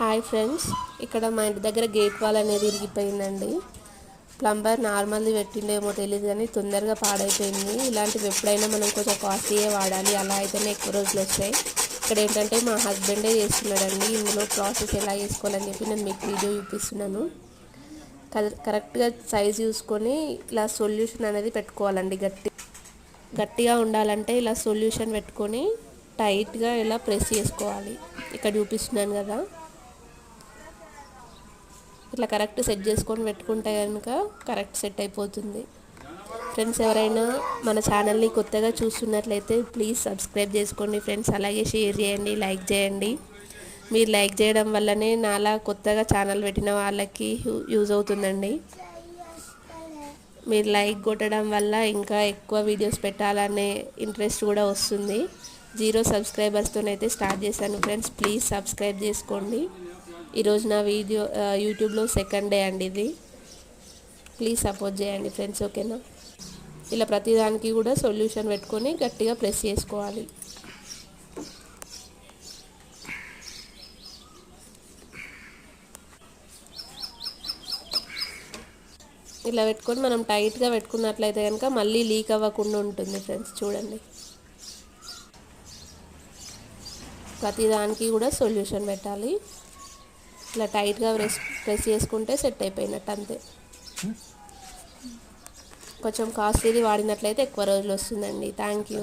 Hi friends, ఇక్కడ మా ఇంటి దగ్గర గేట్ వాల్ అనేది ఇరిగిపోయిందండి. ప్లంబర్ నార్మల్ది పెట్టిండేమో తెలియదు కానీ తొందరగా పాడైపోయింది. ఇలాంటివి ఎప్పుడైనా మనం కొంచెం కాస్ట్లీయే వాడాలి, అలా అయితేనే ఎక్కువ రోజులు వస్తాయి. ఇక్కడ ఏంటంటే మా హస్బెండే చేస్తున్నాడండి. ఇందులో ప్రాసెస్ ఎలా చేసుకోవాలని చెప్పి నేను మీకు వీడియో చూపిస్తున్నాను. కరెక్ట్గా సైజ్ చూసుకొని ఇలా సొల్యూషన్ అనేది పెట్టుకోవాలండి. గట్టిగా ఉండాలంటే ఇలా సొల్యూషన్ పెట్టుకొని టైట్గా ఇలా ప్రెస్ చేసుకోవాలి. ఇక్కడ చూపిస్తున్నాను కదా, ఇట్లా కరెక్ట్ సెట్ చేసుకొని పెట్టుకుంటే కనుక కరెక్ట్ సెట్ అయిపోతుంది. ఫ్రెండ్స్, ఎవరైనా మన ఛానల్ని కొత్తగా చూస్తున్నట్లయితే ప్లీజ్ సబ్స్క్రైబ్ చేసుకోండి ఫ్రెండ్స్. అలాగే షేర్ చేయండి, లైక్ చేయండి. మీరు లైక్ చేయడం వల్లనే నాలా కొత్తగా ఛానల్ పెట్టిన వాళ్ళకి యూజ్ అవుతుందండి. మీరు లైక్ కొట్టడం వల్ల ఇంకా ఎక్కువ వీడియోస్ పెట్టాలనే ఇంట్రెస్ట్ కూడా వస్తుంది. 0 సబ్స్క్రైబర్స్తోనైతే స్టార్ట్ చేశాను ఫ్రెండ్స్. ప్లీజ్ సబ్స్క్రైబ్ చేసుకోండి. ఈరోజు నా వీడియో యూట్యూబ్లో సెకండ్ డే అండి ఇది. ప్లీజ్ సపోర్ట్ చేయండి ఫ్రెండ్స్, ఓకేనా? ఇలా ప్రతిదానికి కూడా సొల్యూషన్ పెట్టుకొని గట్టిగా ప్రెస్ చేసుకోవాలి. ఇలా పెట్టుకొని మనం టైట్గా పెట్టుకున్నట్లయితే కనుక మళ్ళీ లీక్ అవ్వకుండా ఉంటుంది ఫ్రెండ్స్. చూడండి, ప్రతిదానికి కూడా సొల్యూషన్ పెట్టాలి. ఇలా టైట్గా ప్రెస్ చేసుకుంటే సెట్ అయిపోయినట్టు అంతే. కొంచెం కాస్ట్లీది వాడినట్లయితే ఎక్కువ రోజులు వస్తుందండి. Thank you.